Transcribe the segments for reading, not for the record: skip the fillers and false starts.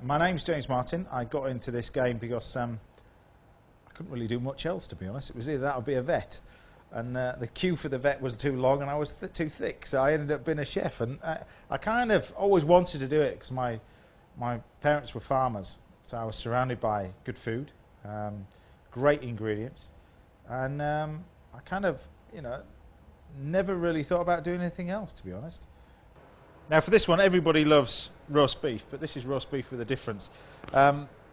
My name's James Martin. I got into this game because I couldn't really do much else, to be honest. It was either that or be a vet. And the queue for the vet was too long and I was too thick, so I ended up being a chef. And I kind of always wanted to do it because my parents were farmers, so I was surrounded by good food, great ingredients, and I kind of, never really thought about doing anything else, to be honest. Now for this one, everybody loves roast beef, but this is roast beef with a difference.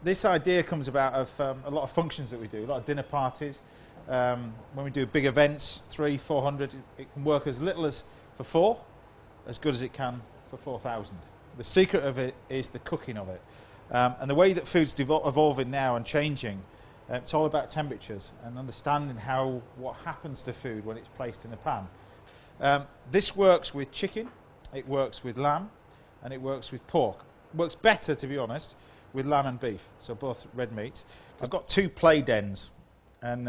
This idea comes about of a lot of functions that we do, a lot of dinner parties. When we do big events, 300, 400, it can work as little as for 4, as good as it can for 4,000. The secret of it is the cooking of it. And the way that food's evolving now and changing, it's all about temperatures and understanding what happens to food when it's placed in a pan. This works with chicken, it works with lamb, and it works with pork. It works better, to be honest, with lamb and beef, so both red meats. I've got 2 play dens, and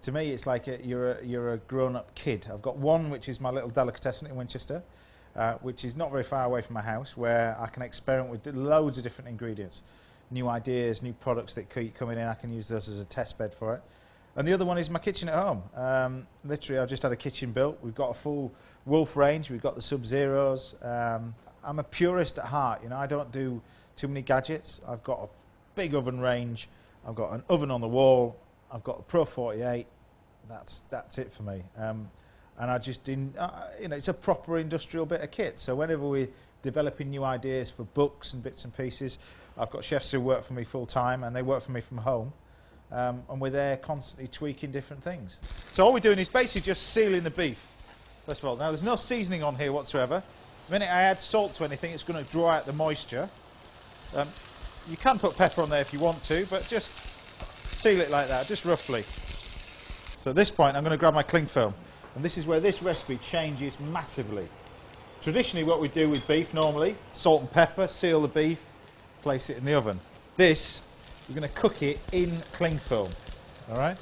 to me it's like you're a grown-up kid. I've got one which is my little delicatessen in Winchester, which is not very far away from my house, where I can experiment with loads of different ingredients, new ideas, new products that keep coming in. I can use those as a test bed for it. And the other one is my kitchen at home. Literally, I've just had a kitchen built. We've got a full Wolf range. We've got the Sub-Zeros. I'm a purist at heart. I don't do too many gadgets. I've got a big oven range. I've got an oven on the wall. I've got the Pro 48. That's it for me. And I just didn't. It's a proper industrial bit of kit. So whenever we're developing new ideas for books and bits and pieces, I've got chefs who work for me full time, and they work for me from home. And we're there constantly tweaking different things. So all we're doing is basically just sealing the beef, first of all. Now there's no seasoning on here whatsoever. The minute I add salt to anything, it's going to draw out the moisture. You can put pepper on there if you want to, but just seal it like that, just roughly. So at this point I'm going to grab my cling film, and this is where this recipe changes massively. Traditionally what we do with beef normally, salt and pepper, seal the beef, place it in the oven. This, we're going to cook it in cling film, all right?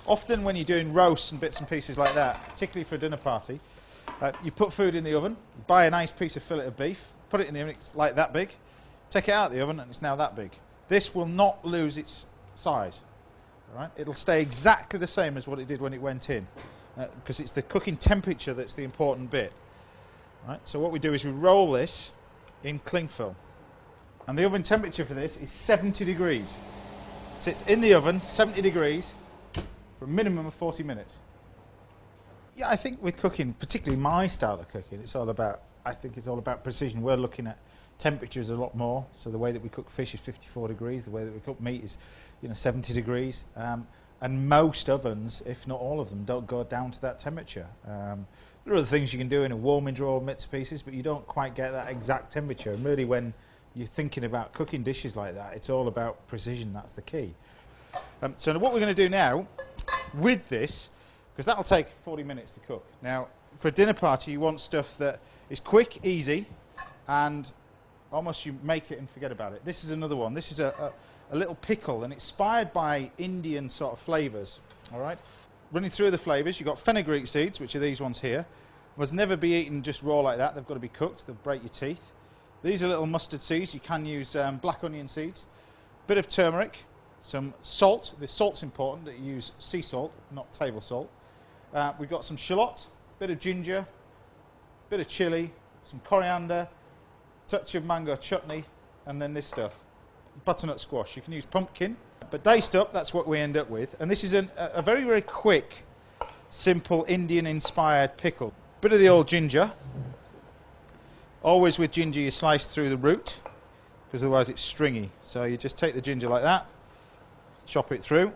Often when you're doing roasts and bits and pieces like that, particularly for a dinner party, you put food in the oven, you buy a nice piece of fillet of beef, put it in the oven, it's like that big, take it out of the oven and it's now that big. This will not lose its size, all right? It'll stay exactly the same as what it did when it went in, because it's the cooking temperature that's the important bit. All right? So what we do is we roll this in cling film. And the oven temperature for this is 70 degrees. It sits in the oven, 70 degrees, for a minimum of 40 minutes. Yeah, I think with cooking, particularly my style of cooking, I think it's all about precision. We're looking at temperatures a lot more. So the way that we cook fish is 54 degrees. The way that we cook meat is, 70 degrees. And most ovens, if not all of them, don't go down to that temperature. There are other things you can do in a warming drawer, bits and pieces, but you don't quite get that exact temperature. And really, when you're thinking about cooking dishes like that, it's all about precision. That's the key. So what we're going to do now with this, because that'll take 40 minutes to cook. Now, for a dinner party, you want stuff that is quick, easy, and almost you make it and forget about it. This is another one. This is a little pickle, and it's inspired by Indian sort of flavours. All right, running through the flavours, you've got fenugreek seeds, which are these ones here. Must never be eaten just raw like that. They've got to be cooked. They'll break your teeth. These are little mustard seeds. You can use black onion seeds. Bit of turmeric, some salt. The salt's important that you use sea salt, not table salt. We've got some shallot, bit of ginger, bit of chilli, some coriander, touch of mango chutney, and then this stuff, butternut squash. You can use pumpkin, but diced up, that's what we end up with. And this is a very, very quick, simple Indian-inspired pickle. Bit of the old ginger. Always with ginger, you slice through the root, because otherwise it's stringy. So you just take the ginger like that, chop it through,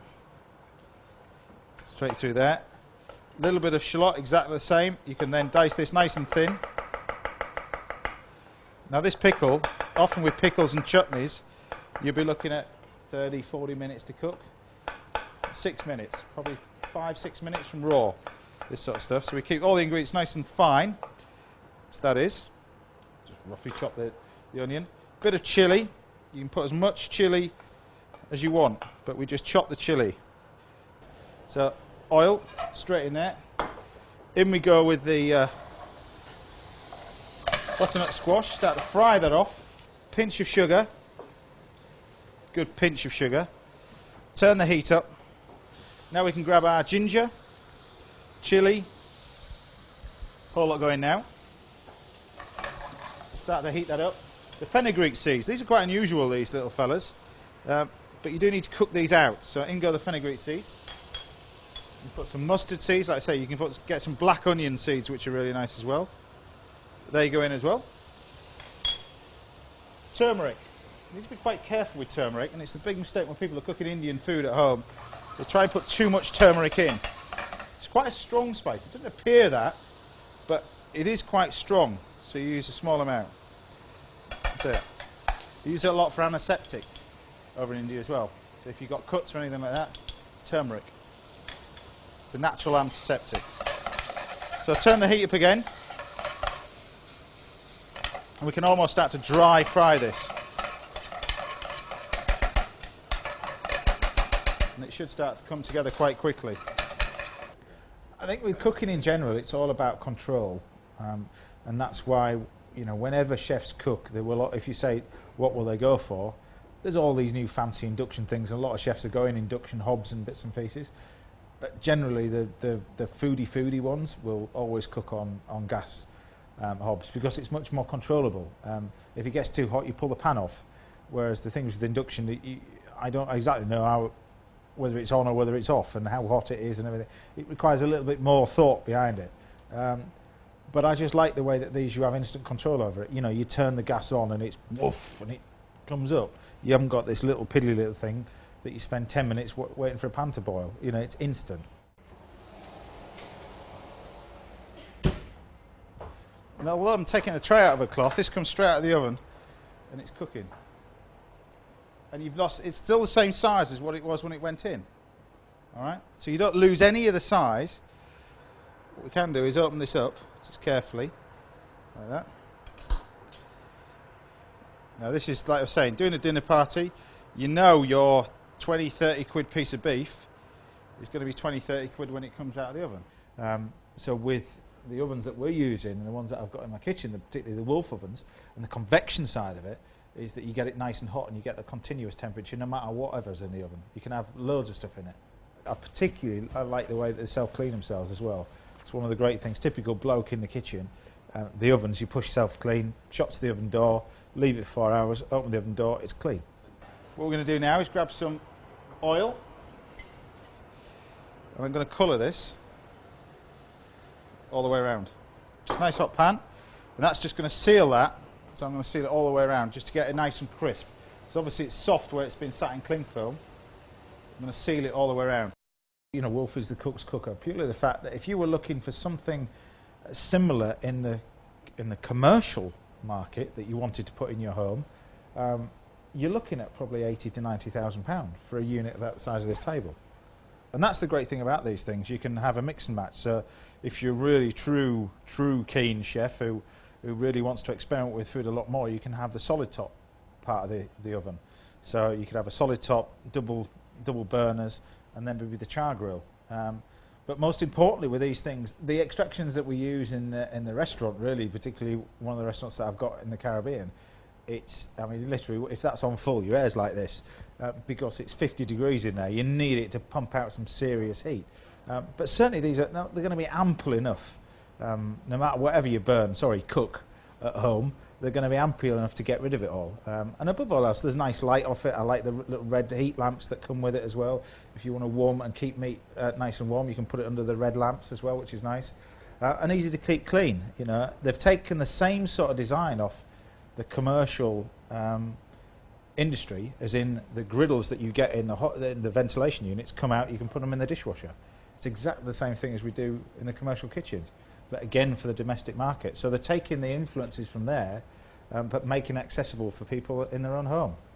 straight through there. A little bit of shallot, exactly the same. You can then dice this nice and thin. Now this pickle, often with pickles and chutneys, you'll be looking at 30, 40 minutes to cook. 6 minutes, probably 5, 6 minutes from raw, this sort of stuff. So we keep all the ingredients nice and fine, so that is. Just roughly chop the onion. Bit of chilli. You can put as much chilli as you want, but we just chop the chilli. So oil, straight in there. In we go with the butternut squash. Start to fry that off. pinch of sugar. Good pinch of sugar. Turn the heat up. Now we can grab our ginger, chilli, whole lot going now. Start to heat that up. The fenugreek seeds, these are quite unusual, these little fellas, but you do need to cook these out. So in go the fenugreek seeds. You put some mustard seeds, like I say, you can get some black onion seeds, which are really nice as well. They go in as well. Turmeric. You need to be quite careful with turmeric, and it's the big mistake when people are cooking Indian food at home. They try and put too much turmeric in. It's quite a strong spice. It doesn't appear that, but it is quite strong, so you use a small amount. That's it. You use it a lot for antiseptic over in India as well. So if you've got cuts or anything like that, turmeric. It's a natural antiseptic. So turn the heat up again. And we can almost start to dry fry this. And it should start to come together quite quickly. I think with cooking in general, it's all about control. And that's why, you know, whenever chefs cook, they will, if you say, what will they go for? There's all these new fancy induction things. A lot of chefs are going induction hobs and bits and pieces. But generally, the foodie ones will always cook on gas hobs because it's much more controllable. If it gets too hot, you pull the pan off. Whereas the things with induction, I don't exactly know whether it's on or whether it's off and how hot it is and everything. It requires a little bit more thought behind it. But I just like the way that you have instant control over it. You know, you turn the gas on and it's woof and it comes up. You haven't got this little piddly little thing that you spend 10 minutes waiting for a pan to boil. You know, it's instant. Now, while I'm taking a tray out of a cloth, this comes straight out of the oven and it's cooking. And it's still the same size as what it was when it went in. All right? So you don't lose any of the size. What we can do is open this up, just carefully, like that. Now this is, like I was saying, doing a dinner party, you know your 20, 30 quid piece of beef is going to be 20, 30 quid when it comes out of the oven. So with the ovens that we're using, and the ones that I've got in my kitchen, particularly the Wolf ovens, and the convection side of it, is that you get it nice and hot and you get the continuous temperature no matter whatever's in the oven. You can have loads of stuff in it. I like the way that they self-clean themselves as well. It's one of the great things. Typical bloke in the kitchen. The ovens, you push self-clean, shuts the oven door, leave it for 4 hours, open the oven door, it's clean. What we're going to do now is grab some oil, and I'm going to colour this all the way around. Just a nice hot pan, and that's just going to seal that. So I'm going to seal it all the way around just to get it nice and crisp. So obviously it's soft where it's been sat in cling film. I'm going to seal it all the way around. You know, Wolf is the cook's cooker. Purely the fact that if you were looking for something similar in the commercial market that you wanted to put in your home, you're looking at probably £80,000 to £90,000 for a unit that size of this table. And that's the great thing about these things. You can have a mix and match. So if you're really true keen chef who really wants to experiment with food a lot more, you can have the solid top part of the oven. So you could have a solid top, double burners, and then maybe the char grill. But most importantly with these things, the extractions that we use in the restaurant, really, particularly one of the restaurants that I've got in the Caribbean, I mean, literally, if that's on full, your air's like this, because it's 50 degrees in there. You need it to pump out some serious heat. But certainly they're going to be ample enough. No matter whatever you cook at home, they're going to be ample enough to get rid of it all. And above all else, there's nice light off it. I like the little red heat lamps that come with it as well. If you want to warm and keep meat nice and warm, you can put it under the red lamps as well, which is nice. And easy to keep clean. You know, they've taken the same sort of design off the commercial industry, as in the griddles that you get in the ventilation units come out, you can put them in the dishwasher. It's exactly the same thing as we do in the commercial kitchens, but again for the domestic market. So they're taking the influences from there, but making it accessible for people in their own home.